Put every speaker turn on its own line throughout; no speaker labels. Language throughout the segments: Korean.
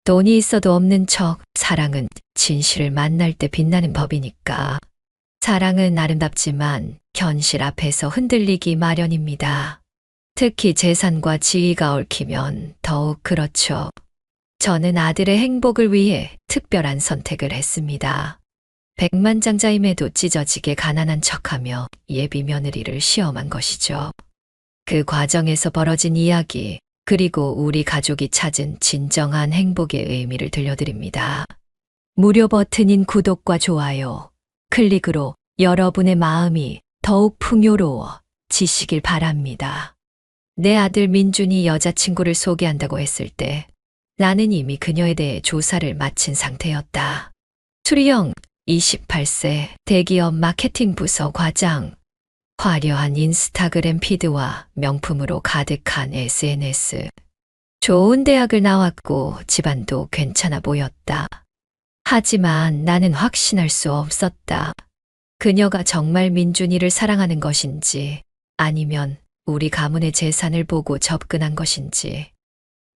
돈이 있어도 없는 척 사랑은 진실을 만날 때 빛나는 법이니까. 사랑은 아름답지만 현실 앞에서 흔들리기 마련입니다. 특히 재산과 지위가 얽히면 더욱 그렇죠. 저는 아들의 행복을 위해 특별한 선택을 했습니다. 백만장자임에도 찢어지게 가난한 척하며 예비 며느리를 시험한 것이죠. 그 과정에서 벌어진 이야기, 그리고 우리 가족이 찾은 진정한 행복의 의미를 들려드립니다. 무료 버튼인 구독과 좋아요, 클릭으로 여러분의 마음이 더욱 풍요로워지시길 바랍니다. 내 아들 민준이 여자친구를 소개한다고 했을 때 나는 이미 그녀에 대해 조사를 마친 상태였다. 수리형, 28세, 대기업 마케팅 부서 과장, 화려한 인스타그램 피드와 명품으로 가득한 SNS. 좋은 대학을 나왔고 집안도 괜찮아 보였다. 하지만 나는 확신할 수 없었다. 그녀가 정말 민준이를 사랑하는 것인지 아니면 우리 가문의 재산을 보고 접근한 것인지.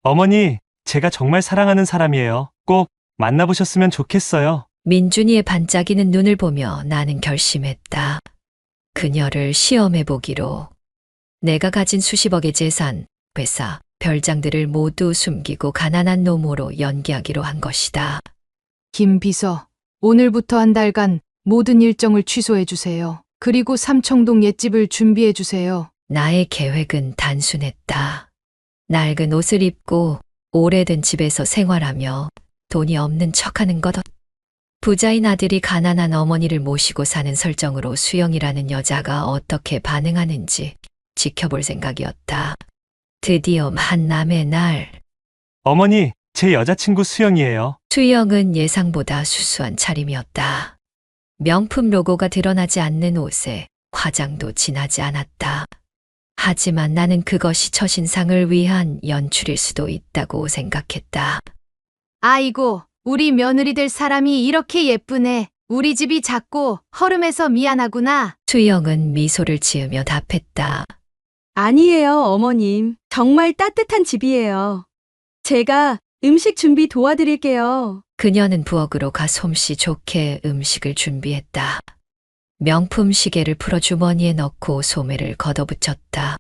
어머니, 제가 정말 사랑하는 사람이에요. 꼭 만나보셨으면 좋겠어요.
민준이의 반짝이는 눈을 보며 나는 결심했다. 그녀를 시험해 보기로. 내가 가진 수십억의 재산, 회사, 별장들을 모두 숨기고 가난한 노모로 연기하기로 한 것이다.
김 비서, 오늘부터 한 달간 모든 일정을 취소해 주세요. 그리고 삼청동 옛집을 준비해 주세요.
나의 계획은 단순했다. 낡은 옷을 입고 오래된 집에서 생활하며 돈이 없는 척하는 것. 부자인 아들이 가난한 어머니를 모시고 사는 설정으로 수영이라는 여자가 어떻게 반응하는지 지켜볼 생각이었다. 드디어 만남의 날.
어머니, 제 여자친구 수영이에요.
수영은 예상보다 수수한 차림이었다. 명품 로고가 드러나지 않는 옷에 화장도 진하지 않았다. 하지만 나는 그것이 첫인상을 위한 연출일 수도 있다고 생각했다.
아이고, 우리 며느리 될 사람이 이렇게 예쁘네. 우리 집이 작고 허름해서 미안하구나.
수영은 미소를 지으며 답했다.
아니에요, 어머님. 정말 따뜻한 집이에요. 제가 음식 준비 도와드릴게요.
그녀는 부엌으로 가 솜씨 좋게 음식을 준비했다. 명품 시계를 풀어 주머니에 넣고 소매를 걷어붙였다.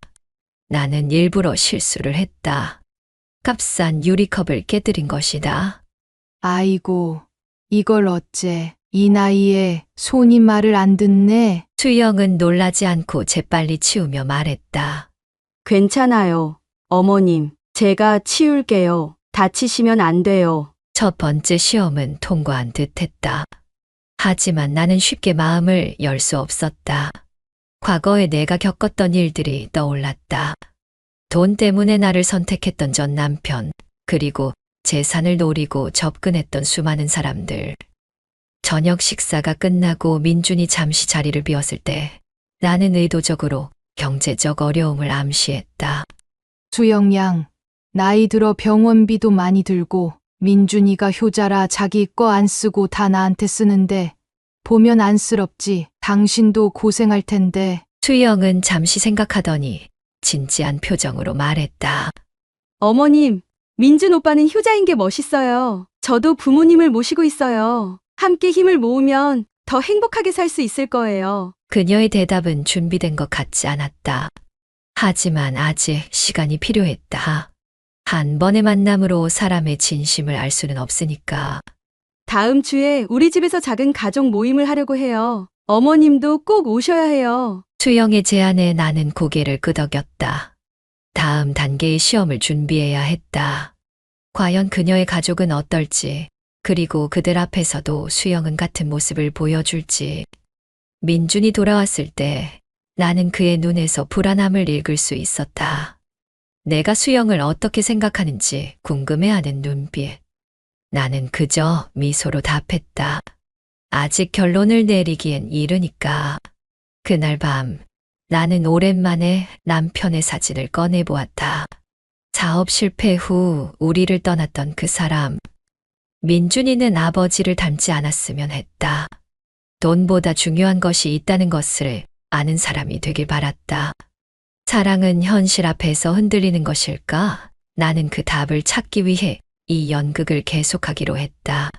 나는 일부러 실수를 했다. 값싼 유리컵을 깨뜨린 것이다.
아이고, 이걸 어째 이 나이에 손이 말을 안 듣네.
수영은 놀라지 않고 재빨리 치우며 말했다.
괜찮아요, 어머님. 제가 치울게요. 다치시면 안 돼요.
첫 번째 시험은 통과한 듯 했다. 하지만 나는 쉽게 마음을 열 수 없었다. 과거에 내가 겪었던 일들이 떠올랐다. 돈 때문에 나를 선택했던 전 남편, 그리고 재산을 노리고 접근했던 수많은 사람들. 저녁 식사가 끝나고 민준이 잠시 자리를 비웠을 때 나는 의도적으로 경제적 어려움을 암시했다.
수영 양, 나이 들어 병원비도 많이 들고 민준이가 효자라 자기 거 안 쓰고 다 나한테 쓰는데 보면 안쓰럽지. 당신도 고생할 텐데.
수영은 잠시 생각하더니 진지한 표정으로 말했다.
어머님, 민준 오빠는 효자인 게 멋있어요. 저도 부모님을 모시고 있어요. 함께 힘을 모으면 더 행복하게 살 수 있을 거예요.
그녀의 대답은 준비된 것 같지 않았다. 하지만 아직 시간이 필요했다. 한 번의 만남으로 사람의 진심을 알 수는 없으니까.
다음 주에 우리 집에서 작은 가족 모임을 하려고 해요. 어머님도 꼭 오셔야 해요.
수영의 제안에 나는 고개를 끄덕였다. 다음 단계의 시험을 준비해야 했다. 과연 그녀의 가족은 어떨지, 그리고 그들 앞에서도 수영은 같은 모습을 보여줄지. 민준이 돌아왔을 때 나는 그의 눈에서 불안함을 읽을 수 있었다. 내가 수영을 어떻게 생각하는지 궁금해하는 눈빛. 나는 그저 미소로 답했다. 아직 결론을 내리기엔 이르니까. 그날 밤 나는 오랜만에 남편의 사진을 꺼내보았다. 사업 실패 후 우리를 떠났던 그 사람. 민준이는 아버지를 닮지 않았으면 했다. 돈보다 중요한 것이 있다는 것을 아는 사람이 되길 바랐다. 사랑은 현실 앞에서 흔들리는 것일까? 나는 그 답을 찾기 위해 이 연극을 계속하기로 했다.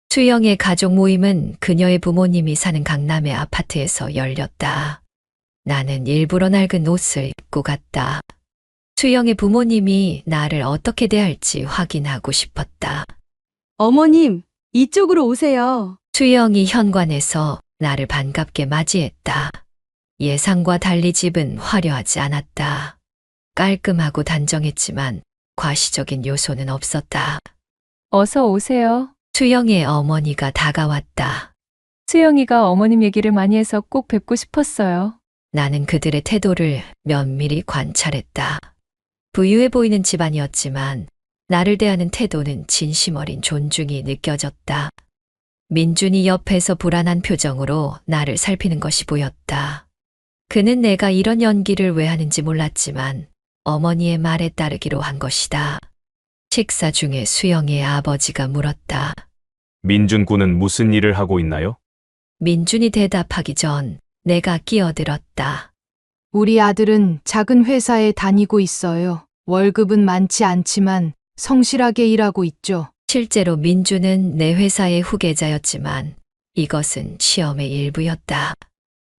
수영의 가족 모임은 그녀의 부모님이 사는 강남의 아파트에서 열렸다. 나는 일부러 낡은 옷을 입고 갔다. 수영의 부모님이 나를 어떻게 대할지 확인하고 싶었다.
어머님, 이쪽으로 오세요.
수영이 현관에서 나를 반갑게 맞이했다. 예상과 달리 집은 화려하지 않았다. 깔끔하고 단정했지만 과시적인 요소는 없었다.
어서 오세요.
수영의 어머니가 다가왔다.
수영이가 어머님 얘기를 많이 해서 꼭 뵙고 싶었어요.
나는 그들의 태도를 면밀히 관찰했다. 부유해 보이는 집안이었지만 나를 대하는 태도는 진심 어린 존중이 느껴졌다. 민준이 옆에서 불안한 표정으로 나를 살피는 것이 보였다. 그는 내가 이런 연기를 왜 하는지 몰랐지만 어머니의 말에 따르기로 한 것이다. 식사 중에 수영의 아버지가 물었다.
민준 군은 무슨 일을 하고 있나요?
민준이 대답하기 전 내가 끼어들었다.
우리 아들은 작은 회사에 다니고 있어요. 월급은 많지 않지만 성실하게 일하고 있죠.
실제로 민준은 내 회사의 후계자였지만 이것은 시험의 일부였다.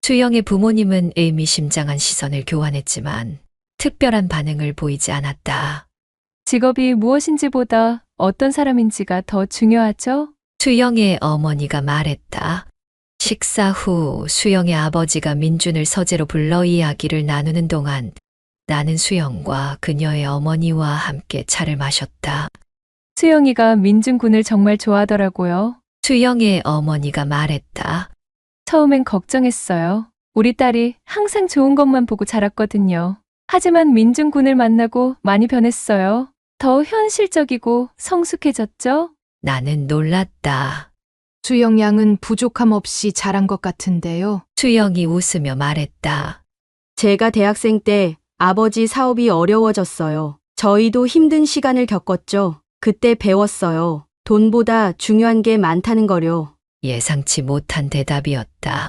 수영의 부모님은 의미심장한 시선을 교환했지만 특별한 반응을 보이지 않았다.
직업이 무엇인지보다 어떤 사람인지가 더 중요하죠?
수영의 어머니가 말했다. 식사 후 수영의 아버지가 민준을 서재로 불러 이야기를 나누는 동안 나는 수영과 그녀의 어머니와 함께 차를 마셨다.
수영이가 민준 군을 정말 좋아하더라고요.
수영의 어머니가 말했다.
처음엔 걱정했어요. 우리 딸이 항상 좋은 것만 보고 자랐거든요. 하지만 민준 군을 만나고 많이 변했어요. 더 현실적이고 성숙해졌죠?
나는 놀랐다.
수영 양은 부족함 없이 자란 것 같은데요.
수영이 웃으며 말했다.
제가 대학생 때 아버지 사업이 어려워졌어요. 저희도 힘든 시간을 겪었죠. 그때 배웠어요. 돈보다 중요한 게 많다는 거요.
예상치 못한 대답이었다.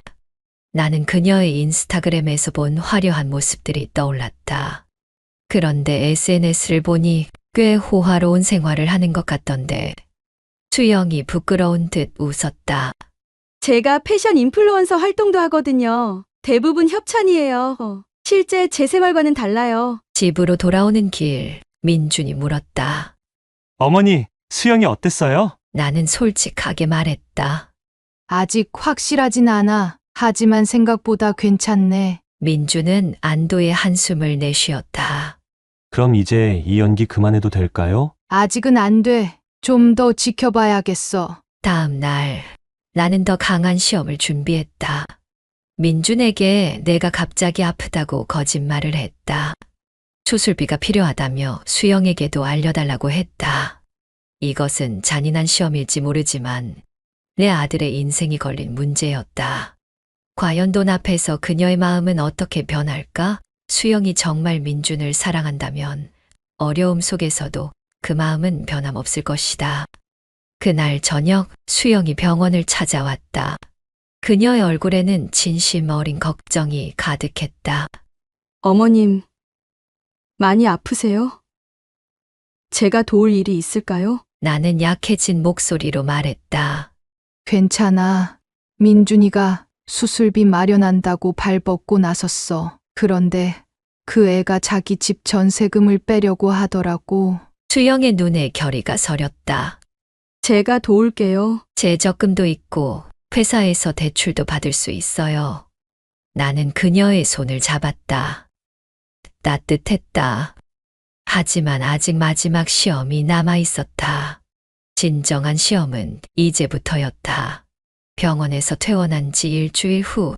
나는 그녀의 인스타그램에서 본 화려한 모습들이 떠올랐다. 그런데 SNS를 보니 꽤 호화로운 생활을 하는 것 같던데. 수영이 부끄러운 듯 웃었다.
제가 패션 인플루언서 활동도 하거든요. 대부분 협찬이에요. 실제 제 생활과는 달라요.
집으로 돌아오는 길, 민준이 물었다.
어머니, 수영이 어땠어요?
나는 솔직하게 말했다.
아직 확실하진 않아. 하지만 생각보다 괜찮네.
민준은 안도의 한숨을 내쉬었다.
그럼 이제 이 연기 그만해도 될까요?
아직은 안 돼. 좀 더 지켜봐야겠어.
다음 날, 나는 더 강한 시험을 준비했다. 민준에게 내가 갑자기 아프다고 거짓말을 했다. 수술비가 필요하다며 수영에게도 알려달라고 했다. 이것은 잔인한 시험일지 모르지만 내 아들의 인생이 걸린 문제였다. 과연 돈 앞에서 그녀의 마음은 어떻게 변할까? 수영이 정말 민준을 사랑한다면 어려움 속에서도 그 마음은 변함없을 것이다. 그날 저녁 수영이 병원을 찾아왔다. 그녀의 얼굴에는 진심 어린 걱정이 가득했다.
어머님, 많이 아프세요? 제가 도울 일이 있을까요?
나는 약해진 목소리로 말했다.
괜찮아. 민준이가 수술비 마련한다고 발벗고 나섰어. 그런데 그 애가 자기 집 전세금을 빼려고 하더라고.
수영의 눈에 결의가 서렸다.
제가 도울게요.
재적금도 있고 회사에서 대출도 받을 수 있어요. 나는 그녀의 손을 잡았다. 따뜻했다. 하지만 아직 마지막 시험이 남아 있었다. 진정한 시험은 이제부터였다. 병원에서 퇴원한 지 일주일 후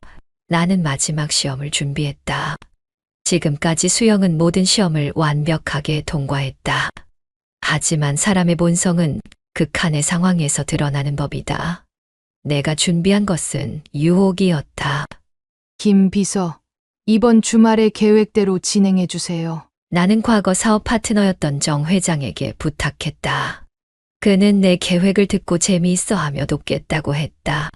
나는 마지막 시험을 준비했다. 지금까지 수영은 모든 시험을 완벽하게 통과했다. 하지만 사람의 본성은 극한의 상황에서 드러나는 법이다. 내가 준비한 것은 유혹이었다.
김 비서, 이번 주말에 계획대로 진행해 주세요.
나는 과거 사업 파트너였던 정 회장에게 부탁했다. 그는 내 계획을 듣고 재미있어 하며 돕겠다고 했다.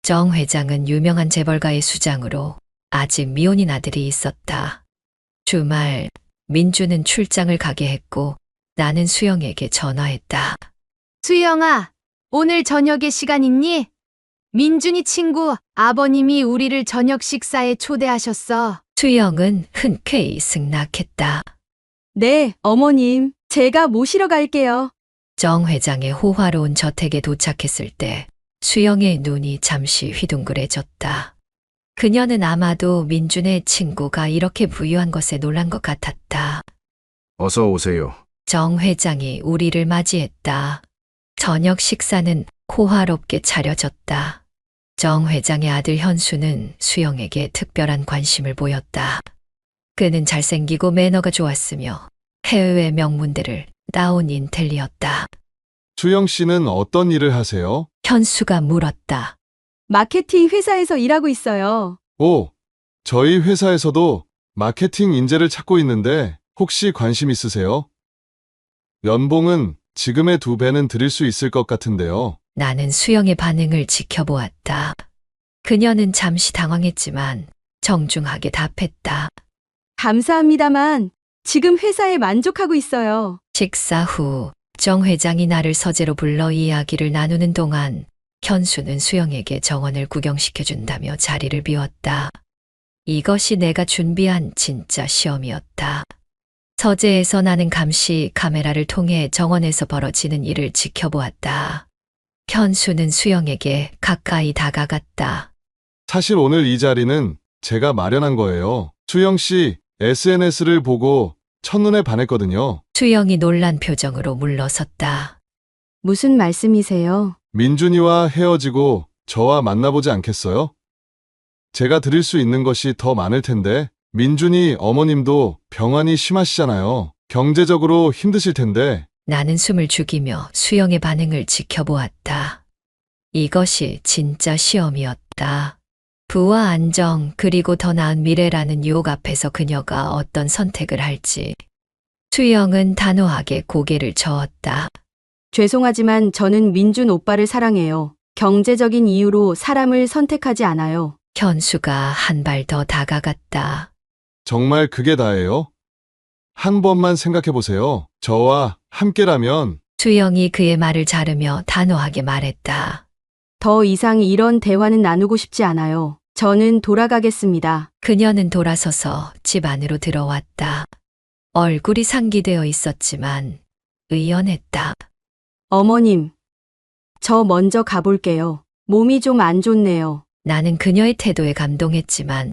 정 회장은 유명한 재벌가의 수장으로 아직 미혼인 아들이 있었다. 주말 민주는 출장을 가게 했고 나는 수영에게 전화했다.
수영아, 오늘 저녁에 시간 있니? 민준이 친구 아버님이 우리를 저녁 식사에 초대하셨어.
수영은 흔쾌히 승낙했다.
네, 어머님. 제가 모시러 갈게요.
정 회장의 호화로운 저택에 도착했을 때 수영의 눈이 잠시 휘둥그레졌다. 그녀는 아마도 민준의 친구가 이렇게 부유한 것에 놀란 것 같았다.
어서 오세요.
정 회장이 우리를 맞이했다. 저녁 식사는 호화롭게 차려졌다. 정 회장의 아들 현수는 수영에게 특별한 관심을 보였다. 그는 잘생기고 매너가 좋았으며 해외 명문대를 나온 인텔리였다.
수영 씨는 어떤 일을 하세요?
현수가 물었다.
마케팅 회사에서 일하고 있어요.
오, 저희 회사에서도 마케팅 인재를 찾고 있는데 혹시 관심 있으세요? 연봉은 지금의 2배는 드릴 수 있을 것 같은데요.
나는 수영의 반응을 지켜보았다. 그녀는 잠시 당황했지만 정중하게 답했다.
감사합니다만 지금 회사에 만족하고 있어요.
식사 후 정 회장이 나를 서재로 불러 이야기를 나누는 동안 현수는 수영에게 정원을 구경시켜준다며 자리를 비웠다. 이것이 내가 준비한 진짜 시험이었다. 서재에서 나는 감시 카메라를 통해 정원에서 벌어지는 일을 지켜보았다. 현수는 수영에게 가까이 다가갔다.
사실 오늘 이 자리는 제가 마련한 거예요. 수영 씨 SNS를 보고 첫눈에 반했거든요.
수영이 놀란 표정으로 물러섰다.
무슨 말씀이세요?
민준이와 헤어지고 저와 만나보지 않겠어요? 제가 드릴 수 있는 것이 더 많을 텐데 민준이 어머님도 병환이 심하시잖아요. 경제적으로 힘드실 텐데
나는 숨을 죽이며 수영의 반응을 지켜보았다. 이것이 진짜 시험이었다. 부와 안정 그리고 더 나은 미래라는 유혹 앞에서 그녀가 어떤 선택을 할지. 수영은 단호하게 고개를 저었다.
죄송하지만 저는 민준 오빠를 사랑해요. 경제적인 이유로 사람을 선택하지 않아요.
현수가 한 발 더 다가갔다.
정말 그게 다예요? 한 번만 생각해 보세요. 저와 함께라면
수영이 그의 말을 자르며 단호하게 말했다.
더 이상 이런 대화는 나누고 싶지 않아요. 저는 돌아가겠습니다.
그녀는 돌아서서 집 안으로 들어왔다. 얼굴이 상기되어 있었지만 의연했다.
어머님, 저 먼저 가볼게요. 몸이 좀 안 좋네요.
나는 그녀의 태도에 감동했지만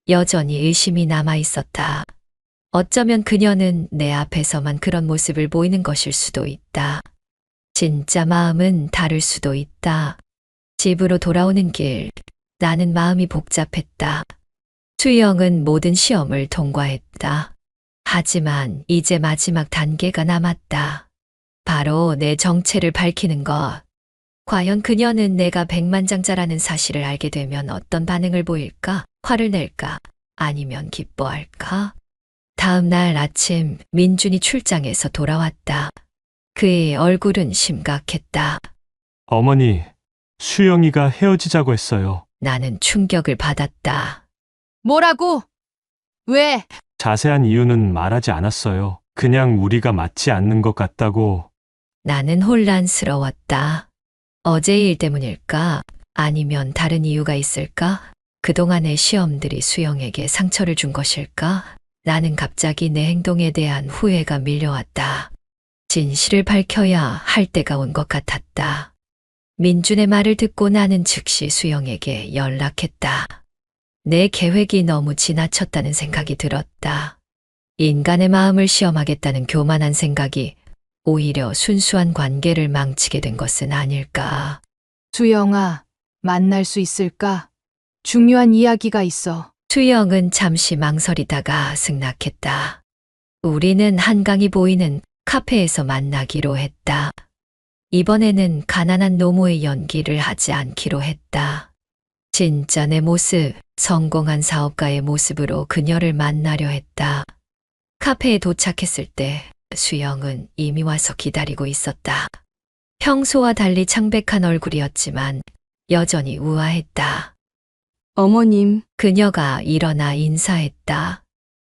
여전히 의심이 남아 있었다. 어쩌면 그녀는 내 앞에서만 그런 모습을 보이는 것일 수도 있다. 진짜 마음은 다를 수도 있다. 집으로 돌아오는 길, 나는 마음이 복잡했다. 수영은 모든 시험을 통과했다. 하지만 이제 마지막 단계가 남았다. 바로 내 정체를 밝히는 것. 과연 그녀는 내가 백만장자라는 사실을 알게 되면 어떤 반응을 보일까? 화를 낼까? 아니면 기뻐할까? 다음 날 아침 민준이 출장에서 돌아왔다. 그의 얼굴은 심각했다.
어머니, 수영이가 헤어지자고 했어요.
나는 충격을 받았다.
뭐라고? 왜?
자세한 이유는 말하지 않았어요. 그냥 우리가 맞지 않는 것 같다고.
나는 혼란스러웠다. 어제 일 때문일까? 아니면 다른 이유가 있을까? 그동안의 시험들이 수영에게 상처를 준 것일까? 나는 갑자기 내 행동에 대한 후회가 밀려왔다. 진실을 밝혀야 할 때가 온 것 같았다. 민준의 말을 듣고 나는 즉시 수영에게 연락했다. 내 계획이 너무 지나쳤다는 생각이 들었다. 인간의 마음을 시험하겠다는 교만한 생각이 오히려 순수한 관계를 망치게 된 것은 아닐까.
수영아, 만날 수 있을까? 중요한 이야기가 있어.
수영은 잠시 망설이다가 승낙했다. 우리는 한강이 보이는 카페에서 만나기로 했다. 이번에는 가난한 노모의 연기를 하지 않기로 했다. 진짜 내 모습, 성공한 사업가의 모습으로 그녀를 만나려 했다. 카페에 도착했을 때 수영은 이미 와서 기다리고 있었다. 평소와 달리 창백한 얼굴이었지만 여전히 우아했다.
어머님,
그녀가 일어나 인사했다.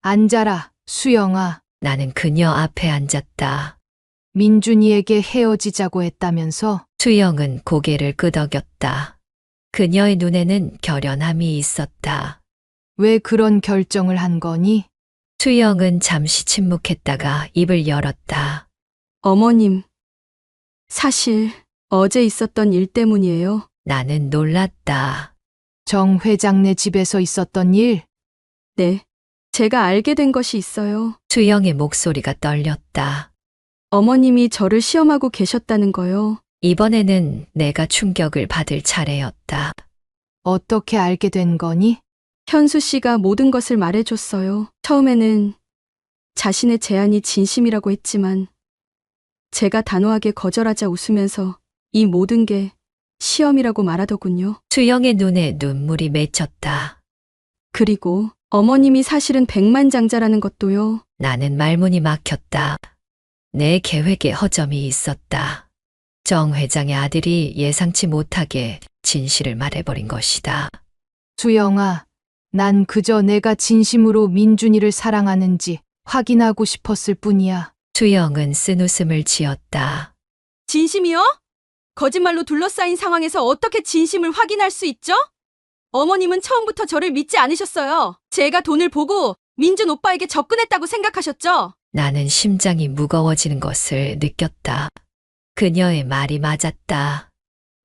앉아라, 수영아.
나는 그녀 앞에 앉았다.
민준이에게 헤어지자고 했다면서?
수영은 고개를 끄덕였다. 그녀의 눈에는 결연함이 있었다.
왜 그런 결정을 한 거니?
수영은 잠시 침묵했다가 입을 열었다.
어머님, 사실 어제 있었던 일 때문이에요.
나는 놀랐다.
정 회장네 집에서 있었던 일?
네. 제가 알게 된 것이 있어요.
수영의 목소리가 떨렸다.
어머님이 저를 시험하고 계셨다는 거요.
이번에는 내가 충격을 받을 차례였다.
어떻게 알게 된 거니?
현수 씨가 모든 것을 말해줬어요. 처음에는 자신의 제안이 진심이라고 했지만 제가 단호하게 거절하자 웃으면서 이 모든 게 시험이라고 말하더군요.
수영의 눈에 눈물이 맺혔다.
그리고 어머님이 사실은 백만장자라는 것도요.
나는 말문이 막혔다. 내 계획에 허점이 있었다. 정 회장의 아들이 예상치 못하게 진실을 말해버린 것이다.
수영아, 난 그저 내가 진심으로 민준이를 사랑하는지 확인하고 싶었을 뿐이야.
수영은 쓴웃음을 지었다.
진심이요? 거짓말로 둘러싸인 상황에서 어떻게 진심을 확인할 수 있죠? 어머님은 처음부터 저를 믿지 않으셨어요. 제가 돈을 보고 민준 오빠에게 접근했다고 생각하셨죠?
나는 심장이 무거워지는 것을 느꼈다. 그녀의 말이 맞았다.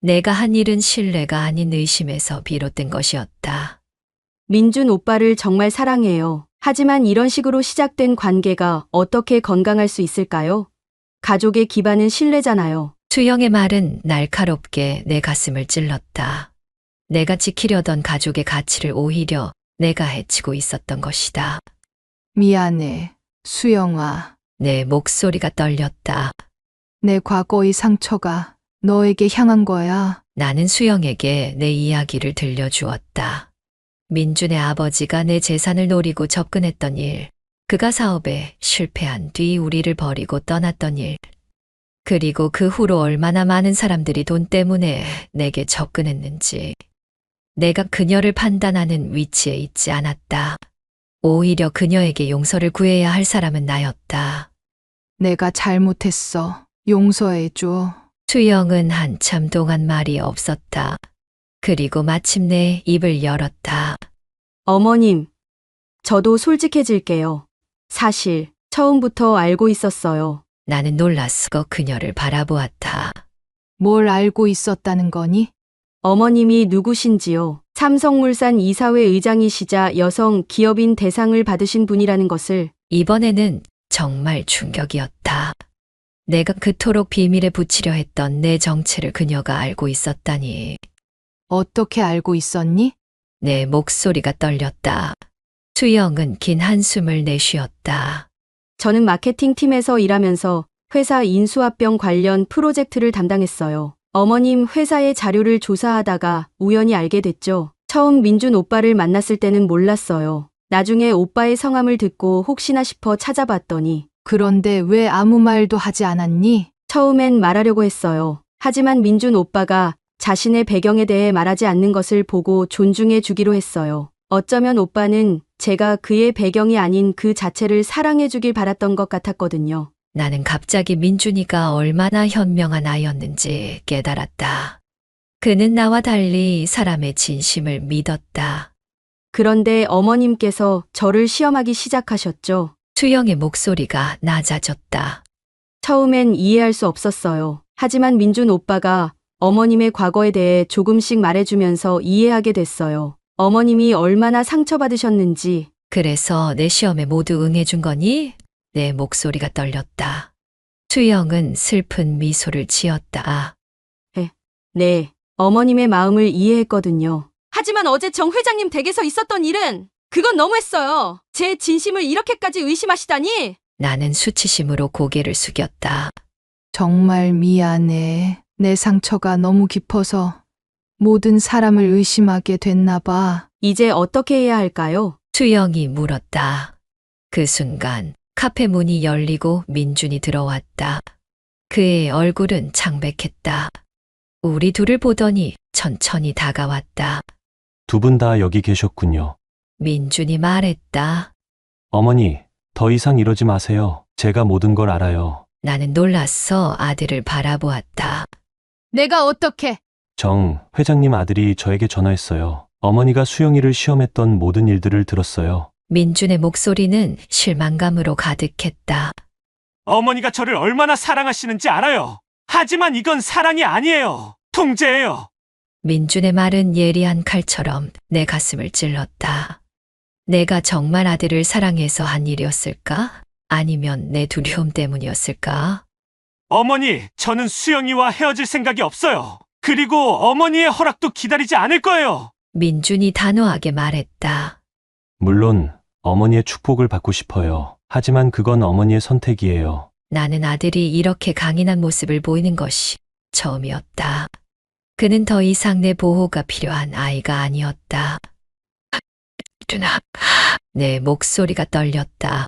내가 한 일은 신뢰가 아닌 의심에서 비롯된 것이었다.
민준 오빠를 정말 사랑해요. 하지만 이런 식으로 시작된 관계가 어떻게 건강할 수 있을까요? 가족의 기반은 신뢰잖아요.
수영의 말은 날카롭게 내 가슴을 찔렀다. 내가 지키려던 가족의 가치를 오히려 내가 해치고 있었던 것이다.
미안해, 수영아.
내 목소리가 떨렸다.
내 과거의 상처가 너에게 향한 거야.
나는 수영에게 내 이야기를 들려주었다. 민준의 아버지가 내 재산을 노리고 접근했던 일, 그가 사업에 실패한 뒤 우리를 버리고 떠났던 일, 그리고 그 후로 얼마나 많은 사람들이 돈 때문에 내게 접근했는지. 내가 그녀를 판단하는 위치에 있지 않았다. 오히려 그녀에게 용서를 구해야 할 사람은 나였다.
내가 잘못했어. 용서해줘.
수영은 한참 동안 말이 없었다. 그리고 마침내 입을 열었다.
어머님, 저도 솔직해질게요. 사실 처음부터 알고 있었어요.
나는 놀라서 그녀를 바라보았다.
뭘 알고 있었다는 거니?
어머님이 누구신지요? 삼성물산 이사회 의장이시자 여성 기업인 대상을 받으신 분이라는 것을.
이번에는 정말 충격이었다. 내가 그토록 비밀에 붙이려 했던 내 정체를 그녀가 알고 있었다니.
어떻게 알고 있었니?
내 목소리가 떨렸다. 수영은 긴 한숨을 내쉬었다.
저는 마케팅 팀에서 일하면서 회사 인수합병 관련 프로젝트를 담당했어요. 어머님 회사의 자료를 조사하다가 우연히 알게 됐죠. 처음 민준 오빠를 만났을 때는 몰랐어요. 나중에 오빠의 성함을 듣고 혹시나 싶어 찾아봤더니
그런데 왜 아무 말도 하지 않았니?
처음엔 말하려고 했어요. 하지만 민준 오빠가 자신의 배경에 대해 말하지 않는 것을 보고 존중해 주기로 했어요. 어쩌면 오빠는 제가 그의 배경이 아닌 그 자체를 사랑해 주길 바랐던 것 같았거든요.
나는 갑자기 민준이가 얼마나 현명한 아이였는지 깨달았다. 그는 나와 달리 사람의 진심을 믿었다.
그런데 어머님께서 저를 시험하기 시작하셨죠.
수영의 목소리가 낮아졌다.
처음엔 이해할 수 없었어요. 하지만 민준 오빠가 어머님의 과거에 대해 조금씩 말해주면서 이해하게 됐어요. 어머님이 얼마나 상처받으셨는지.
그래서 내 시험에 모두 응해준 거니? 내 목소리가 떨렸다. 수영은 슬픈 미소를 지었다.
네, 어머님의 마음을 이해했거든요. 하지만 어제 정 회장님 댁에서 있었던 일은 그건 너무했어요. 제 진심을 이렇게까지 의심하시다니.
나는 수치심으로 고개를 숙였다.
정말 미안해. 내 상처가 너무 깊어서 모든 사람을 의심하게 됐나 봐.
이제 어떻게 해야 할까요?
수영이 물었다. 그 순간 카페 문이 열리고 민준이 들어왔다. 그의 얼굴은 창백했다. 우리 둘을 보더니 천천히 다가왔다.
두 분 다 여기 계셨군요.
민준이 말했다.
어머니, 더 이상 이러지 마세요. 제가 모든 걸 알아요.
나는 놀라서 아들을 바라보았다.
내가 어떻게?
정 회장님 아들이 저에게 전화했어요. 어머니가 수영이를 시험했던 모든 일들을 들었어요.
민준의 목소리는 실망감으로 가득했다.
어머니가 저를 얼마나 사랑하시는지 알아요. 하지만 이건 사랑이 아니에요. 통제예요.
민준의 말은 예리한 칼처럼 내 가슴을 찔렀다. 내가 정말 아들을 사랑해서 한 일이었을까? 아니면 내 두려움 때문이었을까?
어머니, 저는 수영이와 헤어질 생각이 없어요. 그리고 어머니의 허락도 기다리지 않을 거예요.
민준이 단호하게 말했다.
물론 어머니의 축복을 받고 싶어요. 하지만 그건 어머니의 선택이에요.
나는 아들이 이렇게 강인한 모습을 보이는 것이 처음이었다. 그는 더 이상 내 보호가 필요한 아이가 아니었다. 준아, 내 목소리가 떨렸다.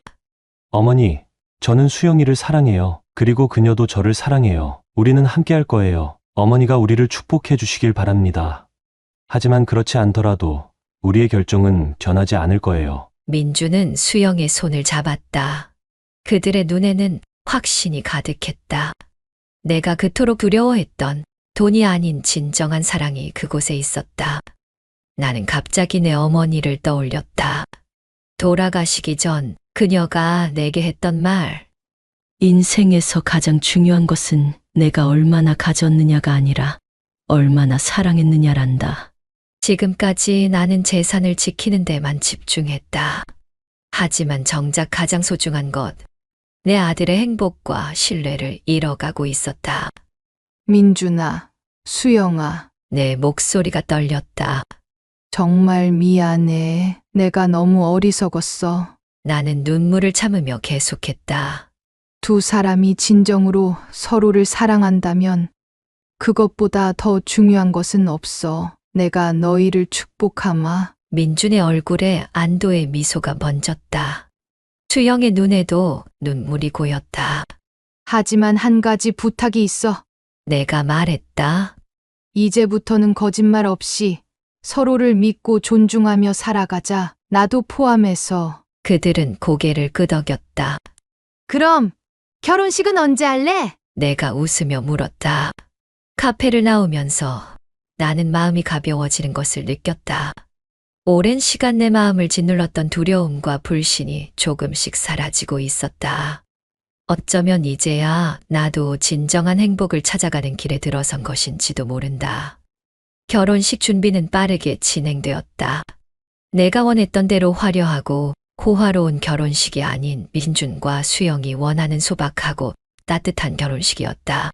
어머니, 저는 수영이를 사랑해요. 그리고 그녀도 저를 사랑해요. 우리는 함께 할 거예요. 어머니가 우리를 축복해 주시길 바랍니다. 하지만 그렇지 않더라도 우리의 결정은 변하지 않을 거예요.
민주는 수영의 손을 잡았다. 그들의 눈에는 확신이 가득했다. 내가 그토록 두려워했던 돈이 아닌 진정한 사랑이 그곳에 있었다. 나는 갑자기 내 어머니를 떠올렸다. 돌아가시기 전 그녀가 내게 했던 말.
인생에서 가장 중요한 것은 내가 얼마나 가졌느냐가 아니라 얼마나 사랑했느냐란다.
지금까지 나는 재산을 지키는 데만 집중했다. 하지만 정작 가장 소중한 것, 내 아들의 행복과 신뢰를 잃어가고 있었다.
민준아, 수영아,
내 목소리가 떨렸다.
정말 미안해. 내가 너무 어리석었어.
나는 눈물을 참으며 계속했다.
두 사람이 진정으로 서로를 사랑한다면 그것보다 더 중요한 것은 없어. 내가 너희를 축복하마.
민준의 얼굴에 안도의 미소가 번졌다. 수영의 눈에도 눈물이 고였다.
하지만 한 가지 부탁이 있어.
내가 말했다.
이제부터는 거짓말 없이 서로를 믿고 존중하며 살아가자. 나도 포함해서.
그들은 고개를 끄덕였다.
그럼 결혼식은 언제 할래?
내가 웃으며 물었다. 카페를 나오면서 나는 마음이 가벼워지는 것을 느꼈다. 오랜 시간 내 마음을 짓눌렀던 두려움과 불신이 조금씩 사라지고 있었다. 어쩌면 이제야 나도 진정한 행복을 찾아가는 길에 들어선 것인지도 모른다. 결혼식 준비는 빠르게 진행되었다. 내가 원했던 대로 화려하고 호화로운 결혼식이 아닌 민준과 수영이 원하는 소박하고 따뜻한 결혼식이었다.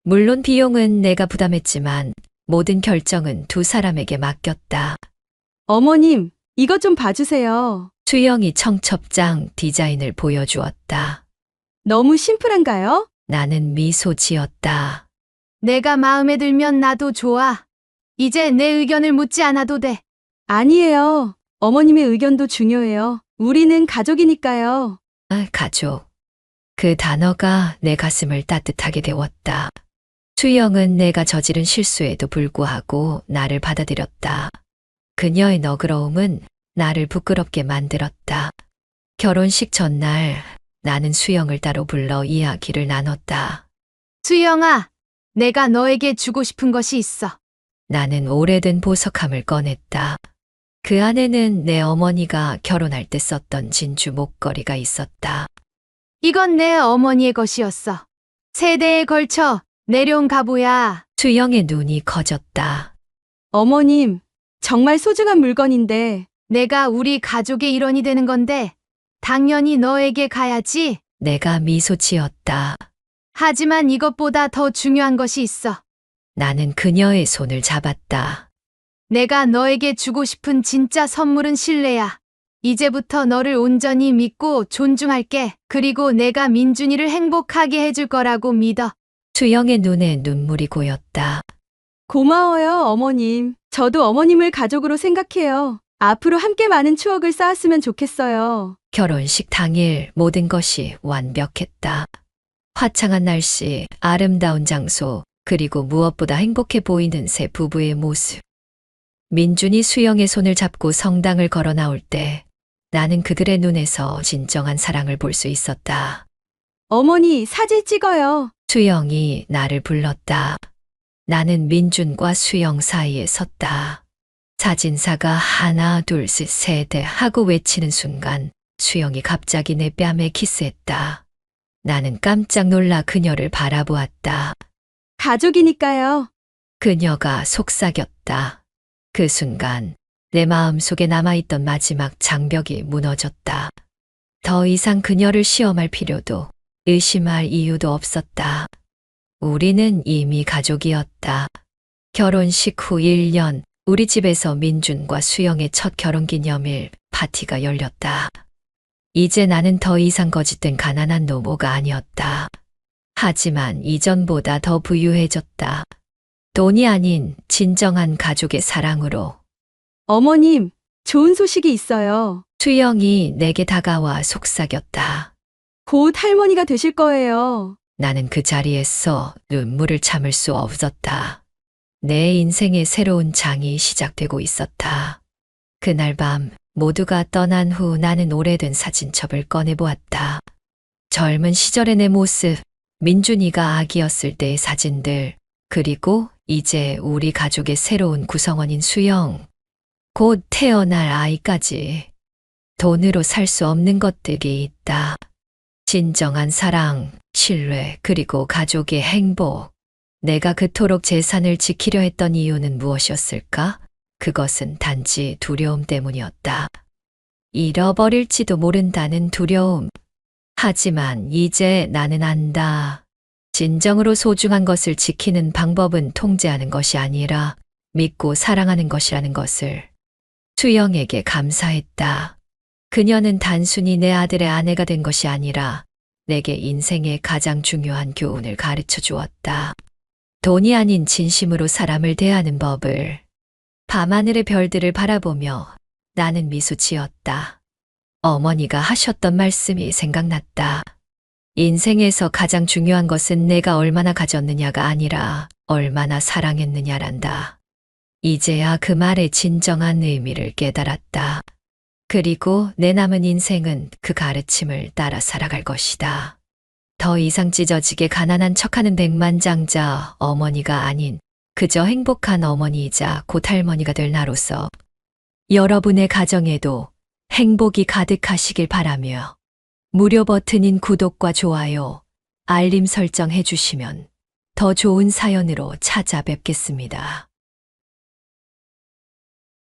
물론 비용은 내가 부담했지만 모든 결정은 두 사람에게 맡겼다.
어머님, 이것 좀 봐주세요.
수영이 청첩장 디자인을 보여주었다.
너무 심플한가요?
나는 미소 지었다.
내가 마음에 들면 나도 좋아. 이제 내 의견을 묻지 않아도 돼.
아니에요. 어머님의 의견도 중요해요. 우리는 가족이니까요.
가족. 그 단어가 내 가슴을 따뜻하게 데웠다. 수영은 내가 저지른 실수에도 불구하고 나를 받아들였다. 그녀의 너그러움은 나를 부끄럽게 만들었다. 결혼식 전날 나는 수영을 따로 불러 이야기를 나눴다.
수영아, 내가 너에게 주고 싶은 것이 있어.
나는 오래된 보석함을 꺼냈다. 그 안에는 내 어머니가 결혼할 때 썼던 진주 목걸이가 있었다.
이건 내 어머니의 것이었어. 세대에 걸쳐 내려온 가보야.
수영의 눈이 커졌다.
어머님, 정말 소중한 물건인데
내가 우리 가족의 일원이 되는 건데 당연히 너에게 가야지.
내가 미소 지었다.
하지만 이것보다 더 중요한 것이 있어.
나는 그녀의 손을 잡았다.
내가 너에게 주고 싶은 진짜 선물은 신뢰야. 이제부터 너를 온전히 믿고 존중할게. 그리고 내가 민준이를 행복하게 해줄 거라고 믿어.
수영의 눈에 눈물이 고였다.
고마워요, 어머님. 저도 어머님을 가족으로 생각해요. 앞으로 함께 많은 추억을 쌓았으면 좋겠어요.
결혼식 당일 모든 것이 완벽했다. 화창한 날씨, 아름다운 장소, 그리고 무엇보다 행복해 보이는 새 부부의 모습. 민준이 수영의 손을 잡고 성당을 걸어 나올 때 나는 그들의 눈에서 진정한 사랑을 볼 수 있었다.
어머니, 사진 찍어요.
수영이 나를 불렀다. 나는 민준과 수영 사이에 섰다. 사진사가 하나, 둘, 셋 하고 외치는 순간 수영이 갑자기 내 뺨에 키스했다. 나는 깜짝 놀라 그녀를 바라보았다.
가족이니까요.
그녀가 속삭였다. 그 순간 내 마음속에 남아있던 마지막 장벽이 무너졌다. 더 이상 그녀를 시험할 필요도 의심할 이유도 없었다. 우리는 이미 가족이었다. 결혼식 후 1년 우리 집에서 민준과 수영의 첫 결혼기념일 파티가 열렸다. 이제 나는 더 이상 거짓된 가난한 노모가 아니었다. 하지만 이전보다 더 부유해졌다. 돈이 아닌 진정한 가족의 사랑으로.
어머님, 좋은 소식이 있어요.
수영이 내게 다가와 속삭였다.
곧 할머니가 되실 거예요.
나는 그 자리에서 눈물을 참을 수 없었다. 내 인생의 새로운 장이 시작되고 있었다. 그날 밤 모두가 떠난 후 나는 오래된 사진첩을 꺼내보았다. 젊은 시절의 내 모습, 민준이가 아기였을 때의 사진들, 그리고 이제 우리 가족의 새로운 구성원인 수영, 곧 태어날 아이까지. 돈으로 살 수 없는 것들이 있다. 진정한 사랑, 신뢰, 그리고 가족의 행복. 내가 그토록 재산을 지키려 했던 이유는 무엇이었을까? 그것은 단지 두려움 때문이었다. 잃어버릴지도 모른다는 두려움. 하지만 이제 나는 안다. 진정으로 소중한 것을 지키는 방법은 통제하는 것이 아니라 믿고 사랑하는 것이라는 것을. 수영에게 감사했다. 그녀는 단순히 내 아들의 아내가 된 것이 아니라 내게 인생의 가장 중요한 교훈을 가르쳐 주었다. 돈이 아닌 진심으로 사람을 대하는 법을. 밤하늘의 별들을 바라보며 나는 미소 지었다. 어머니가 하셨던 말씀이 생각났다. 인생에서 가장 중요한 것은 내가 얼마나 가졌느냐가 아니라 얼마나 사랑했느냐란다. 이제야 그 말의 진정한 의미를 깨달았다. 그리고 내 남은 인생은 그 가르침을 따라 살아갈 것이다. 더 이상 찢어지게 가난한 척하는 백만장자 어머니가 아닌 그저 행복한 어머니이자 곧 할머니가 될 나로서 여러분의 가정에도 행복이 가득하시길 바라며 무료 버튼인 구독과 좋아요, 알림 설정 해주시면 더 좋은 사연으로 찾아뵙겠습니다.